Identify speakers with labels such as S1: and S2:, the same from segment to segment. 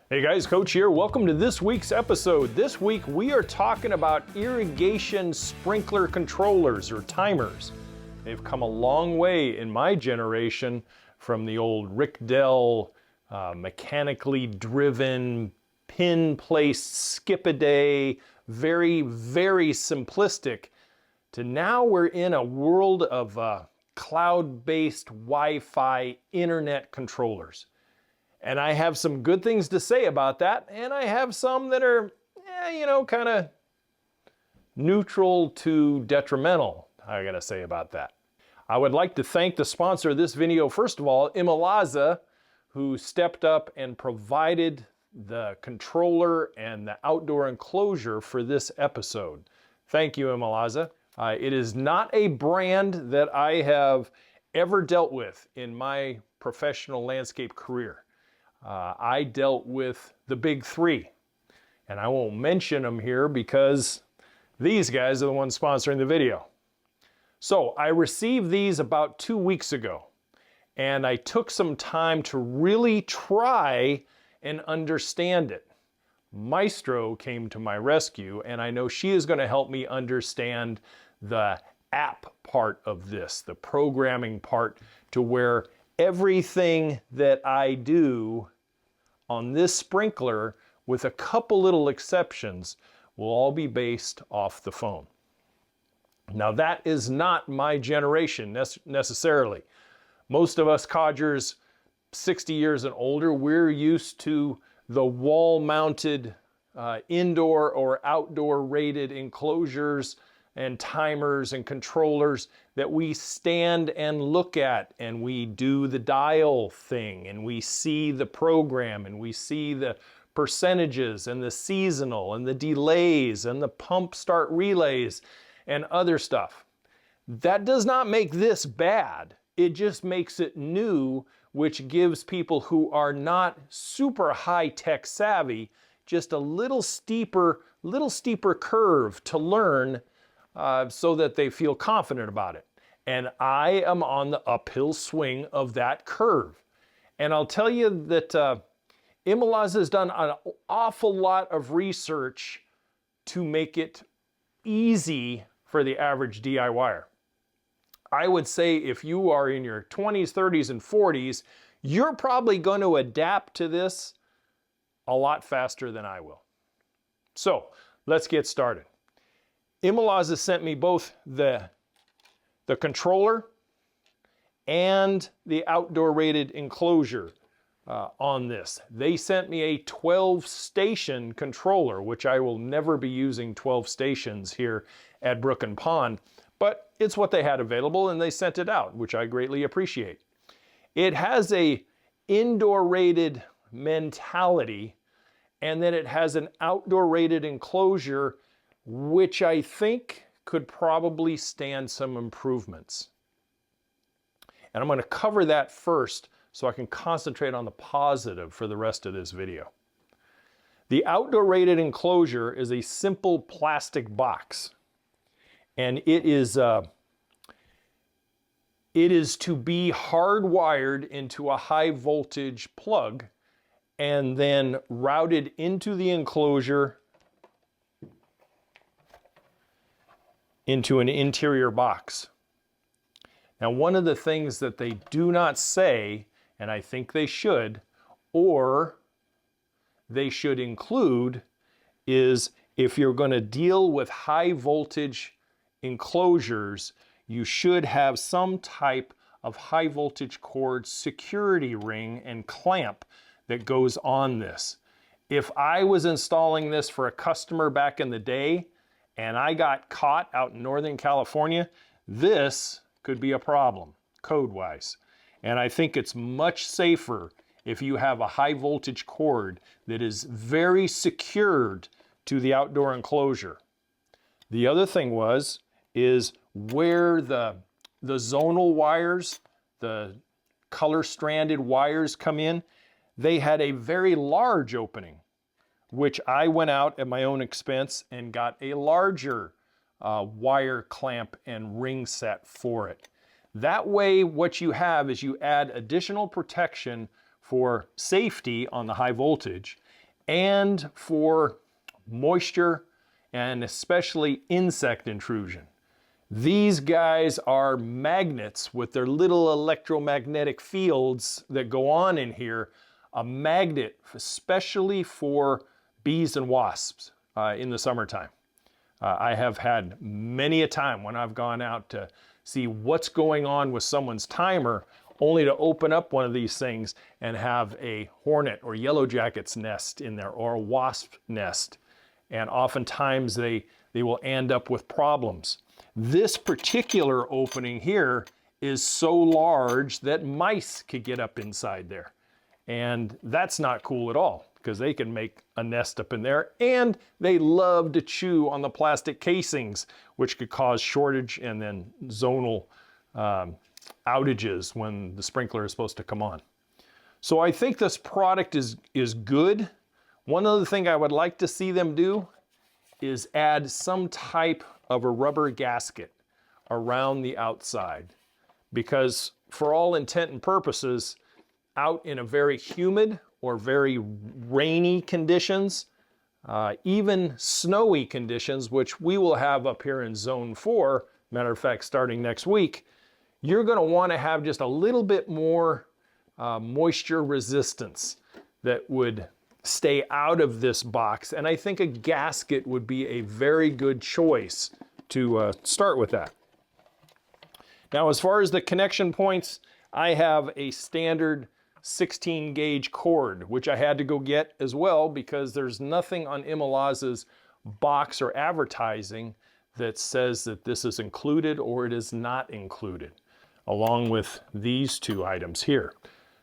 S1: Hey guys, Coach here. Welcome to this week's episode. This week we are talking about irrigation sprinkler controllers or timers. They've come a long way in my generation from the old Rick Dell mechanically driven pin-placed skip-a-day, very simplistic, to now we're in a world of cloud-based Wi-Fi internet controllers. And I have some good things to say about that, and I have some that are, kind of neutral to detrimental, I gotta say about that. I would like to thank the sponsor of this video, first of all, ImoLaza, who stepped up and provided the controller and the outdoor enclosure for this episode. Thank you, ImoLaza. It is not a brand that I have ever dealt with in my professional landscape career. I dealt with the big three, and I won't mention them here because these guys are the ones sponsoring the video. So I received these about 2 weeks ago, and I took some time to really try and understand it. Maestro came to my rescue, and I know she is going to help me understand the app part of this, the programming part, to where everything that I do on this sprinkler, with a couple little exceptions, will all be based off the phone. Now that is not my generation necessarily. Most of us codgers 60 years and older, we're used to the wall-mounted indoor or outdoor rated enclosures and timers and controllers that we stand and look at, and we do the dial thing, and we see the program, and we see the percentages and the seasonal and the delays and the pump start relays and other stuff. That does not make this bad. It just makes it new, which gives people who are not super high-tech savvy just a little steeper curve to learn, so that they feel confident about it. And I am on the uphill swing of that curve. And I'll tell you that ImoLaza has done an awful lot of research to make it easy for the average DIYer. I would say if you are in your 20s, 30s, and 40s, you're probably going to adapt to this a lot faster than I will. So let's get started. ImoLaza sent me both the controller and the outdoor rated enclosure on this. They sent me a 12 station controller, which I will never be using 12 stations here at Brook and Pond, but it's what they had available and they sent it out, which I greatly appreciate. It has a indoor rated mentality, and then it has an outdoor rated enclosure, which I think could probably stand some improvements. And I'm going to cover that first so I can concentrate on the positive for the rest of this video. The outdoor rated enclosure is a simple plastic box, and it is to be hardwired into a high voltage plug and then routed into the enclosure into an interior box. Now, one of the things that they do not say, and I think they should, or they should include, is if you're going to deal with high voltage enclosures, you should have some type of high voltage cord security ring and clamp that goes on this. If I was installing this for a customer back in the day, and I got caught out in Northern California, this could be a problem, code-wise. And I think it's much safer if you have a high voltage cord that is very secured to the outdoor enclosure. The other thing is where the zonal wires, the color-stranded wires come in, they had a very large opening, which I went out at my own expense and got a larger wire clamp and ring set for it. That way, what you have is you add additional protection for safety on the high voltage, and for moisture and especially insect intrusion. These guys are magnets with their little electromagnetic fields that go on in here, a magnet especially for bees and wasps in the summertime. I have had many a time when I've gone out to see what's going on with someone's timer, only to open up one of these things and have a hornet or yellow jacket's nest in there, or a wasp nest. And oftentimes they will end up with problems. This particular opening here is so large that mice could get up inside there. And that's not cool at all, because they can make a nest up in there, and they love to chew on the plastic casings, which could cause shortage and then zonal outages when the sprinkler is supposed to come on. So I think this product is good. One other thing I would like to see them do is add some type of a rubber gasket around the outside, because for all intent and purposes, out in a very humid or very rainy conditions, even snowy conditions, which we will have up here in Zone 4, matter of fact, starting next week, you're going to want to have just a little bit more moisture resistance that would stay out of this box. And I think a gasket would be a very good choice to start with that. Now, as far as the connection points, I have a standard 16 gauge cord, which I had to go get as well, because there's nothing on ImoLaza's box or advertising that says that this is included or it is not included, along with these two items here.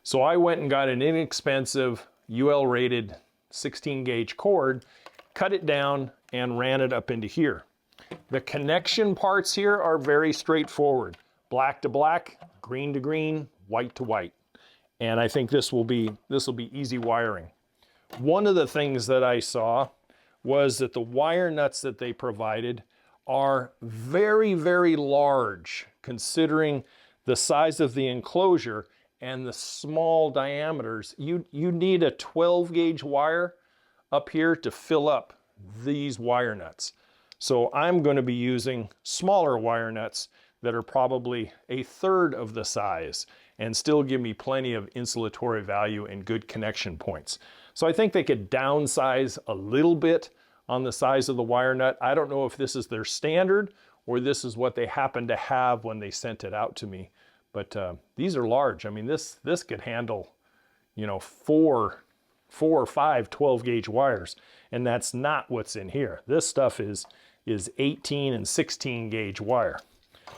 S1: So I went and got an inexpensive UL rated 16 gauge cord, cut it down and ran it up into here. The connection parts here are very straightforward. Black to black, green to green, white to white. And I think this will be easy wiring. One of the things that I saw was that the wire nuts that they provided are very, very large, considering the size of the enclosure and the small diameters. You need a 12 gauge wire up here to fill up these wire nuts. So I'm going to be using smaller wire nuts that are probably a third of the size and still give me plenty of insulatory value and good connection points. So I think they could downsize a little bit on the size of the wire nut. I don't know if this is their standard or this is what they happen to have when they sent it out to me. But these are large. I mean, this could handle, you know, four or five 12 gauge wires, and that's not what's in here. This stuff is 18 and 16 gauge wire.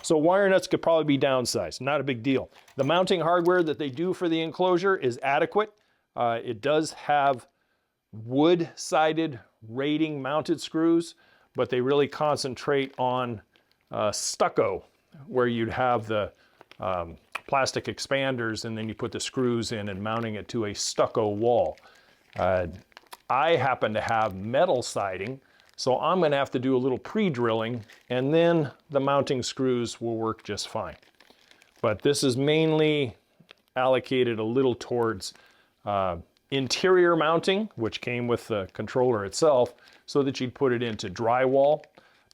S1: So wire nuts could probably be downsized, not a big deal. The mounting hardware that they do for the enclosure is adequate. It does have wood-sided rating mounted screws, but they really concentrate on stucco, where you'd have the plastic expanders and then you put the screws in and mounting it to a stucco wall. I happen to have metal siding, so I'm going to have to do a little pre-drilling, and then the mounting screws will work just fine. But this is mainly allocated a little towards interior mounting, which came with the controller itself, so that you'd put it into drywall,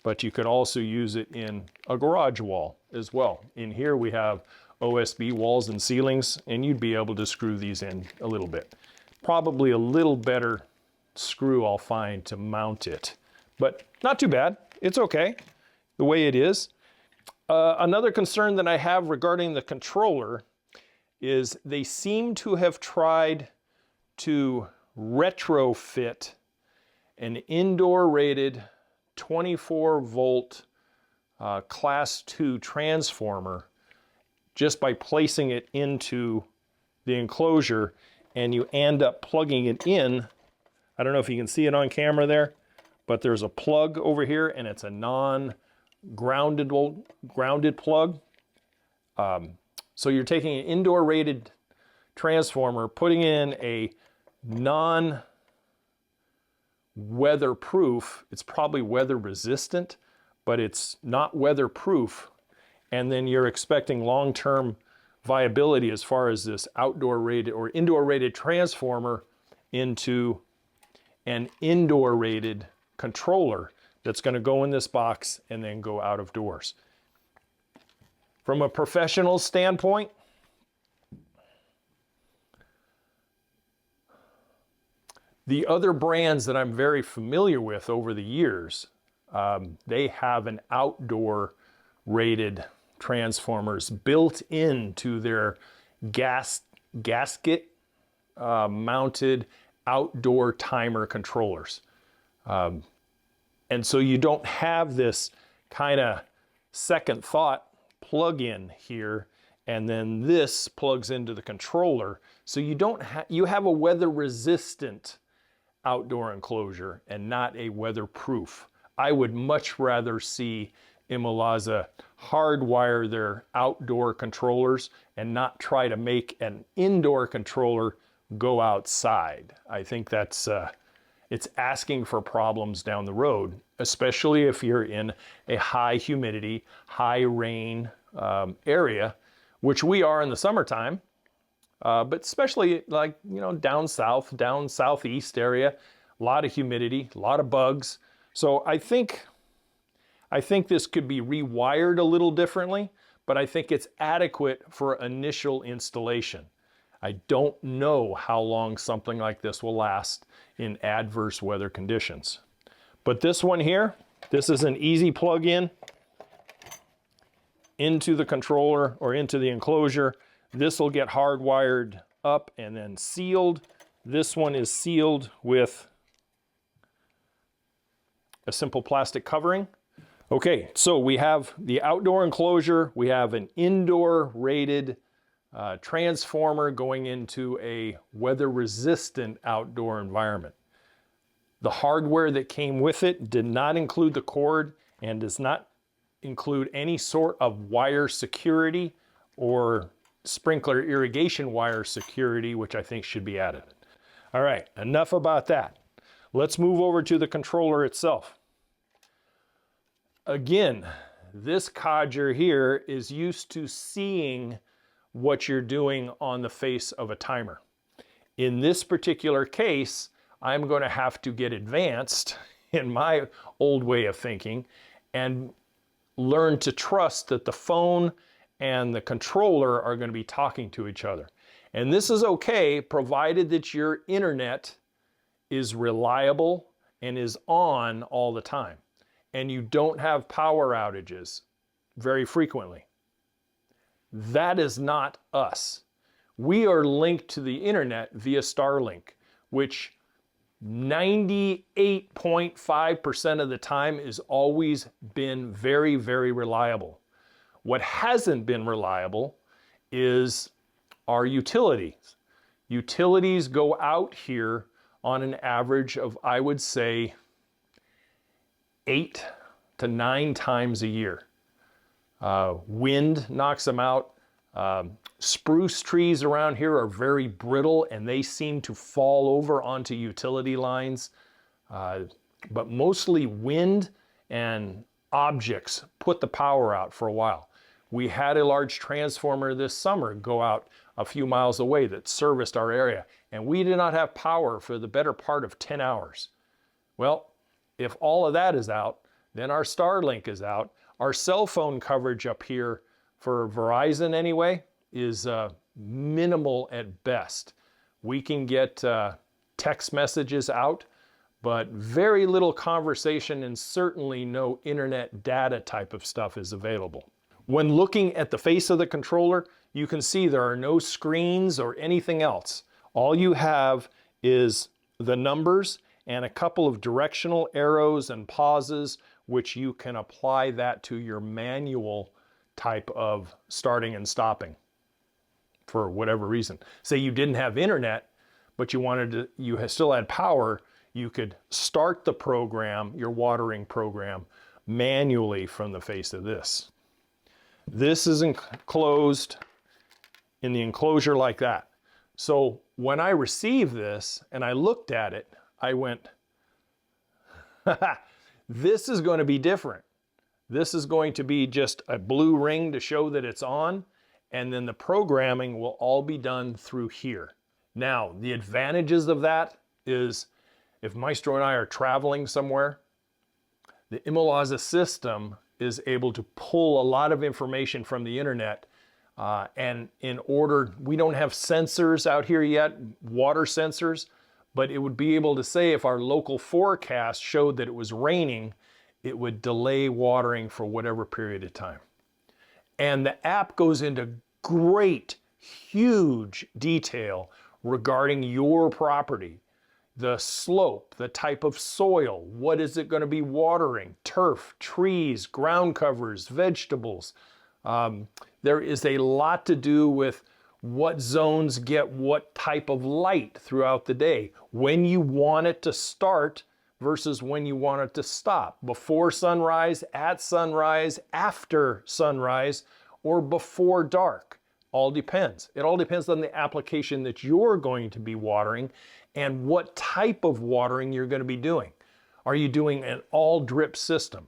S1: but you could also use it in a garage wall as well. In here we have OSB walls and ceilings, and you'd be able to screw these in a little bit. Probably a little better screw I'll find to mount it, but not too bad. It's okay the way it is. Another concern that I have regarding the controller is they seem to have tried to retrofit an indoor rated 24 volt class 2 transformer just by placing it into the enclosure, and you end up plugging it in. I don't know if you can see it on camera there, but there's a plug over here and it's a non-grounded plug. So you're taking an indoor rated transformer, putting in a non-weatherproof, it's probably weather resistant, but it's not weatherproof. And then you're expecting long-term viability as far as this outdoor rated or indoor rated transformer into an indoor rated controller that's going to go in this box and then go out of doors. From a professional standpoint, the other brands that I'm very familiar with over the years, they have an outdoor rated transformers built into their gasket mounted outdoor timer controllers. And so you don't have this kind of second thought plug-in here, and then this plugs into the controller. So you don't you have a weather resistant outdoor enclosure and not a weatherproof. I would much rather see ImoLaza hardwire their outdoor controllers and not try to make an indoor controller go outside. I think that's it's asking for problems down the road, especially if you're in a high humidity, high rain area, which we are in the summertime. But especially like, you know, down south, down southeast area, a lot of humidity, a lot of bugs. So I think this could be rewired a little differently, but I think it's adequate for initial installation. I don't know how long something like this will last in adverse weather conditions. But this one here, this is an easy plug-in into the controller or into the enclosure. This will get hardwired up and then sealed. This one is sealed with a simple plastic covering. Okay, so we have the outdoor enclosure, we have an indoor rated transformer going into a weather-resistant outdoor environment. The hardware that came with it did not include the cord and does not include any sort of wire security or sprinkler irrigation wire security, which I think should be added. All right, enough about that. Let's move over to the controller itself. Again, this codger here is used to seeing what you're doing on the face of a timer. In this particular case, I'm going to have to get advanced in my old way of thinking and learn to trust that the phone and the controller are going to be talking to each other. And this is okay, provided that your internet is reliable and is on all the time, and you don't have power outages very frequently. That is not us. We are linked to the internet via Starlink, which 98.5% of the time has always been very, very reliable. What hasn't been reliable is our utilities. Utilities go out here on an average of, I would say, 8 to 9 times a year. Wind knocks them out. Spruce trees around here are very brittle and they seem to fall over onto utility lines. But mostly wind and objects put the power out for a while. We had a large transformer this summer go out a few miles away that serviced our area, and we did not have power for the better part of 10 hours. Well, if all of that is out, then our Starlink is out. Our cell phone coverage up here, for Verizon anyway, is minimal at best. We can get text messages out, but very little conversation and certainly no internet data type of stuff is available. When looking at the face of the controller, you can see there are no screens or anything else. All you have is the numbers and a couple of directional arrows and pauses, which you can apply that to your manual type of starting and stopping for whatever reason. Say you didn't have internet, but you still had power, you could start the program, your watering program, manually from the face of this. This is enclosed in the enclosure like that. So when I received this and I looked at it, I went, this is going to be different. This is going to be just a blue ring to show that it's on, and then the programming will all be done through here. Now, the advantages of that is if Maestro and I are traveling somewhere, the ImoLaza system is able to pull a lot of information from the internet. And we don't have sensors out here yet, water sensors, but it would be able to say if our local forecast showed that it was raining, it would delay watering for whatever period of time. And the app goes into great, huge detail regarding your property. The slope, the type of soil, what is it going to be watering, turf, trees, ground covers, vegetables. There is a lot to do with what zones get what type of light throughout the day, when you want it to start versus when you want it to stop, before sunrise, at sunrise, after sunrise, or before dark. All depends. It all depends on the application that you're going to be watering and what type of watering you're going to be doing. Are you doing an all drip system?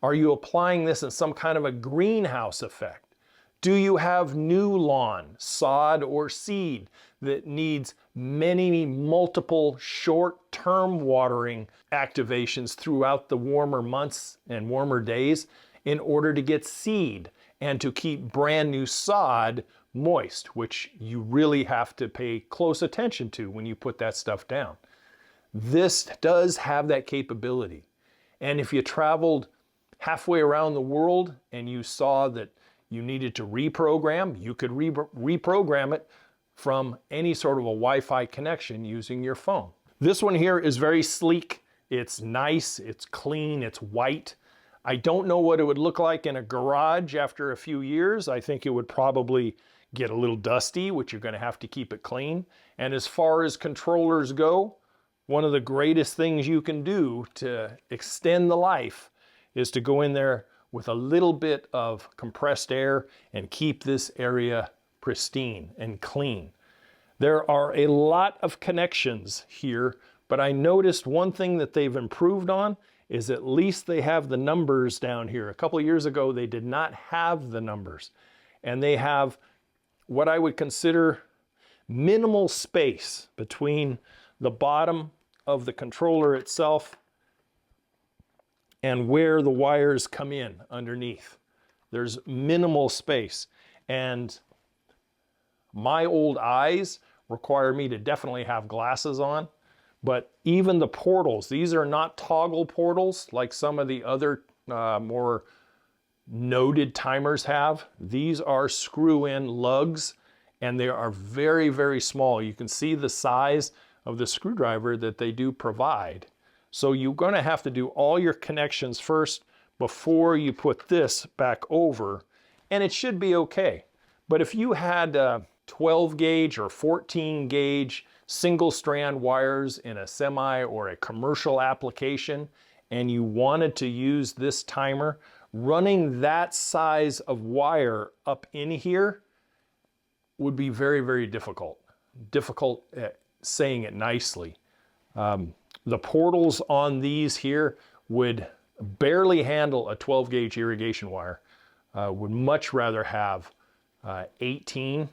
S1: Are you applying this in some kind of a greenhouse effect? Do you have new lawn, sod, or seed that needs multiple short-term watering activations throughout the warmer months and warmer days in order to get seed and to keep brand new sod moist, which you really have to pay close attention to when you put that stuff down? This does have that capability. And if you traveled halfway around the world and you saw that you needed to reprogram, you could reprogram it from any sort of a Wi-Fi connection using your phone. This one here is very sleek. It's nice, it's clean, it's white. I don't know what it would look like in a garage after a few years. I think it would probably get a little dusty, which you're going to have to keep it clean. And as far as controllers go, one of the greatest things you can do to extend the life is to go in there with a little bit of compressed air and keep this area pristine and clean. There are a lot of connections here, but I noticed one thing that they've improved on is at least they have the numbers down here. A couple of years ago, they did not have the numbers. And they have what I would consider minimal space between the bottom of the controller itself and where the wires come in underneath. There's minimal space. And my old eyes require me to definitely have glasses on. But even the portals, these are not toggle portals like some of the other more noted timers have. These are screw-in lugs, and they are very, very small. You can see the size of the screwdriver that they do provide. So you're going to have to do all your connections first before you put this back over, and it should be okay. But if you had 12 gauge or 14 gauge single strand wires in a semi or a commercial application, and you wanted to use this timer, running that size of wire up in here would be very, very difficult. Difficult at saying it nicely. The portals on these here would barely handle a 12 gauge irrigation wire. Would much rather have 18.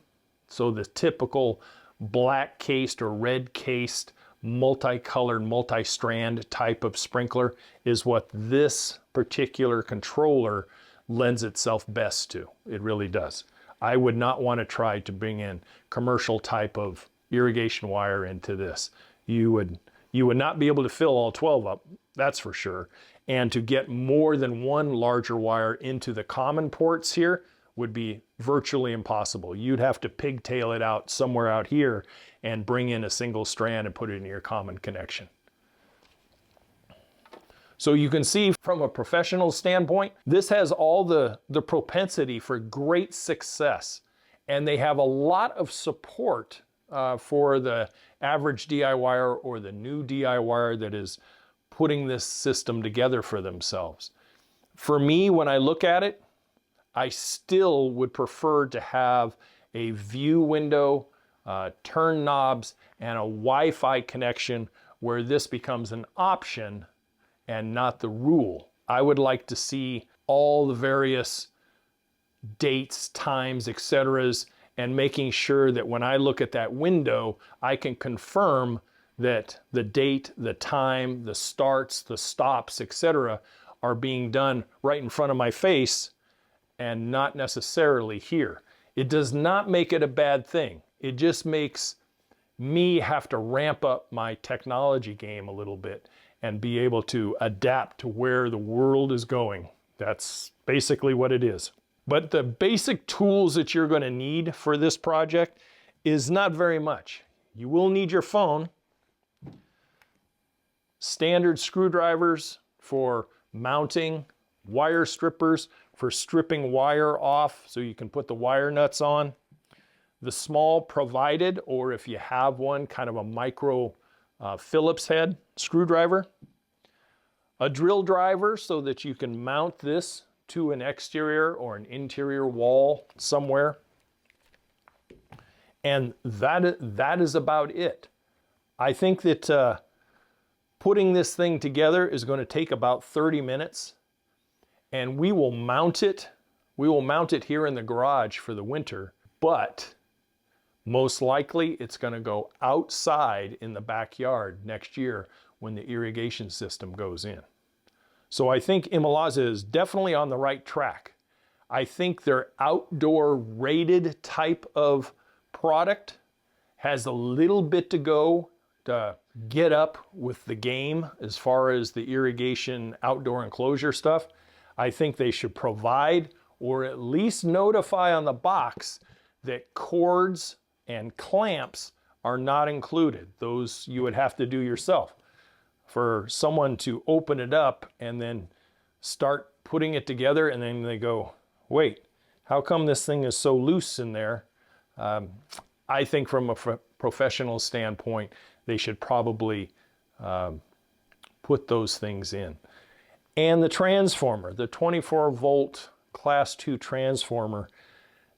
S1: So the typical black cased or red cased multicolored, multi-strand type of sprinkler is what this particular controller lends itself best to. It really does. I would not want to try to bring in commercial type of irrigation wire into this. You would not be able to fill all 12 up, that's for sure. And to get more than one larger wire into the common ports here would be virtually impossible. You'd have to pigtail it out somewhere out here and bring in a single strand and put it in your common connection. So you can see from a professional standpoint, this has all the propensity for great success. And they have a lot of support for the average DIYer or the new DIYer that is putting this system together for themselves. For me, when I look at it, I still would prefer to have a view window, turn knobs, and a Wi-Fi connection where this becomes an option and not the rule. I would like to see all the various dates, times, etc., and making sure that when I look at that window, I can confirm that the date, the time, the starts, the stops, etc. are being done right in front of my face and not necessarily here. It does not make it a bad thing. It just makes me have to ramp up my technology game a little bit and be able to adapt to where the world is going. That's basically what it is. But the basic tools that you're going to need for this project is not very much. You will need your phone, standard screwdrivers for mounting, wire strippers for stripping wire off so you can put the wire nuts on, the small provided, or if you have one, kind of a micro Phillips head screwdriver, a drill driver so that you can mount this to an exterior or an interior wall somewhere. And that is about it. I think that putting this thing together is going to take about 30 minutes, and we will mount it. We will mount it here in the garage for the winter, but most likely it's going to go outside in the backyard next year when the irrigation system goes in. So I think ImoLaza is definitely on the right track. I think their outdoor rated type of product has a little bit to go to get up with the game as far as the irrigation outdoor enclosure stuff. I think they should provide or at least notify on the box that cords and clamps are not included. Those you would have to do yourself. For someone to open it up and then start putting it together and then they go, wait, how come this thing is so loose in there? I think from a professional standpoint, they should probably put those things in. And the transformer, the 24 volt class 2 transformer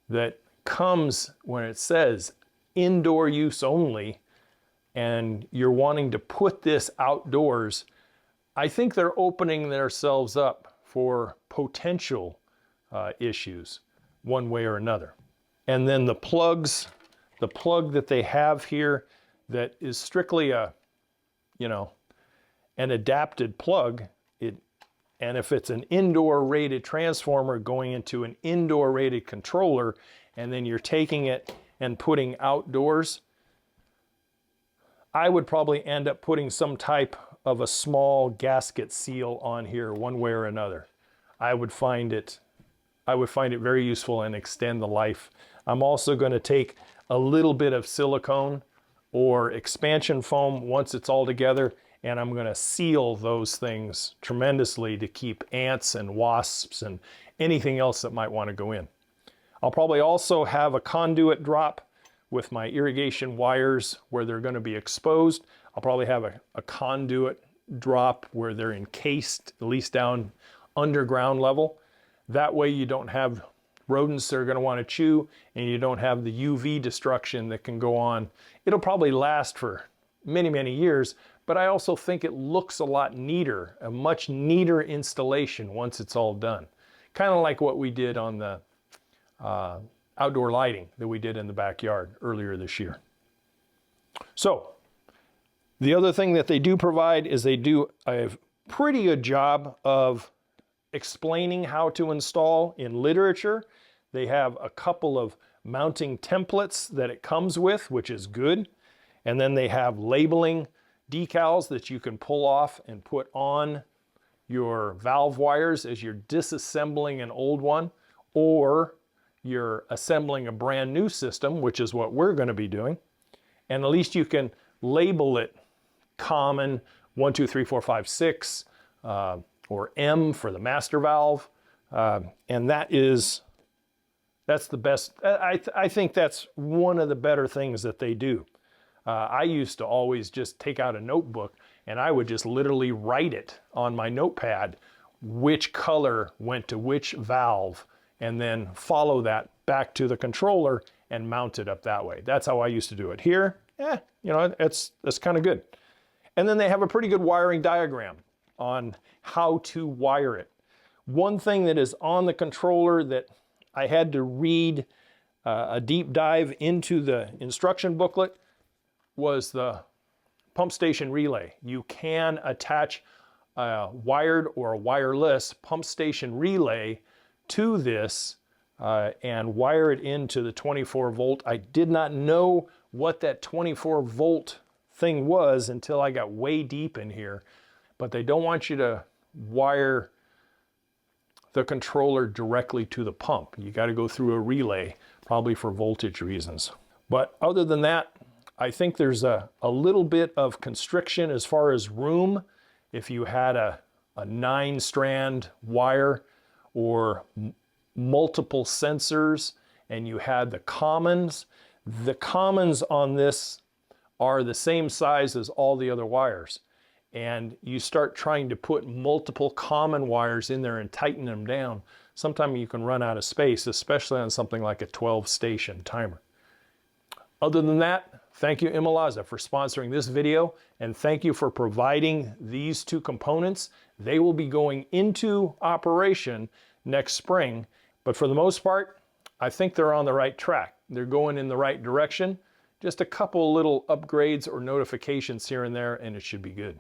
S1: that comes when it says indoor use only, and you're wanting to put this outdoors, I think they're opening themselves up for potential issues one way or another. And then the plugs, the plug that they have here that is strictly a, an adapted plug, and if it's an indoor rated transformer going into an indoor rated controller, and then you're taking it and putting outdoors, I would probably end up putting some type of a small gasket seal on here one way or another. I would find it very useful and extend the life. I'm also going to take a little bit of silicone or expansion foam once it's all together, and I'm going to seal those things tremendously to keep ants and wasps and anything else that might want to go in. I'll probably also have a conduit drop with my irrigation wires where they're going to be exposed. I'll probably have a conduit drop where they're encased, at least down underground level. That way you don't have rodents that are going to want to chew, and you don't have the UV destruction that can go on. It'll probably last for many, many years, but I also think it looks a lot neater, a much neater installation once it's all done. Kind of like what we did on the outdoor lighting that we did in the backyard earlier this year. So the other thing that they do provide is they do a pretty good job of explaining how to install in literature. They have a couple of mounting templates that it comes with, which is good. And then they have labeling decals that you can pull off and put on your valve wires as you're disassembling an old one, or you're assembling a brand new system, which is what we're going to be doing. And at least you can label it common 1, 2, 3, 4, 5, 6, or M for the master valve. And that's the best. I think that's one of the better things that they do. I used to always just take out a notebook and I would just literally write it on my notepad, which color went to which valve, and then follow that back to the controller and mount it up that way. That's how I used to do it. Here, that's kind of good. And then they have a pretty good wiring diagram on how to wire it. One thing that is on the controller that I had to read a deep dive into the instruction booklet was the pump station relay. You can attach a wired or a wireless pump station relay to this and wire it into the 24 volt. I did not know what that 24 volt thing was until I got way deep in here, but they don't want you to wire the controller directly to the pump. You got to go through a relay, probably for voltage reasons. But other than that, I think there's a little bit of constriction as far as room. If you had a 9-strand wire or multiple sensors and you had the commons on this are the same size as all the other wires. And you start trying to put multiple common wires in there and tighten them down, sometimes you can run out of space, especially on something like a 12-station timer. Other than that, thank you ImoLaza for sponsoring this video, and thank you for providing these two components. They will be going into operation next spring, but for the most part, I think they're on the right track. They're going in the right direction. Just a couple little upgrades or notifications here and there, and it should be good.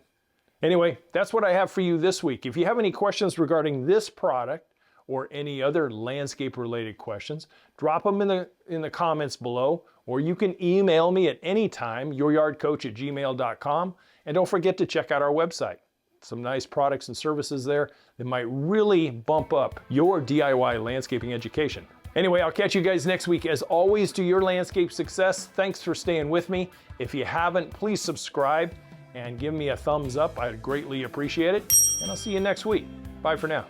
S1: Anyway, that's what I have for you this week. If you have any questions regarding this product or any other landscape related questions, drop them in the comments below, or you can email me at any time, youryardcoach@gmail.com. And don't forget to check out our website. Some nice products and services there that might really bump up your DIY landscaping education. Anyway, I'll catch you guys next week. As always, to your landscape success. Thanks for staying with me. If you haven't, please subscribe and give me a thumbs up. I'd greatly appreciate it. And I'll see you next week. Bye for now.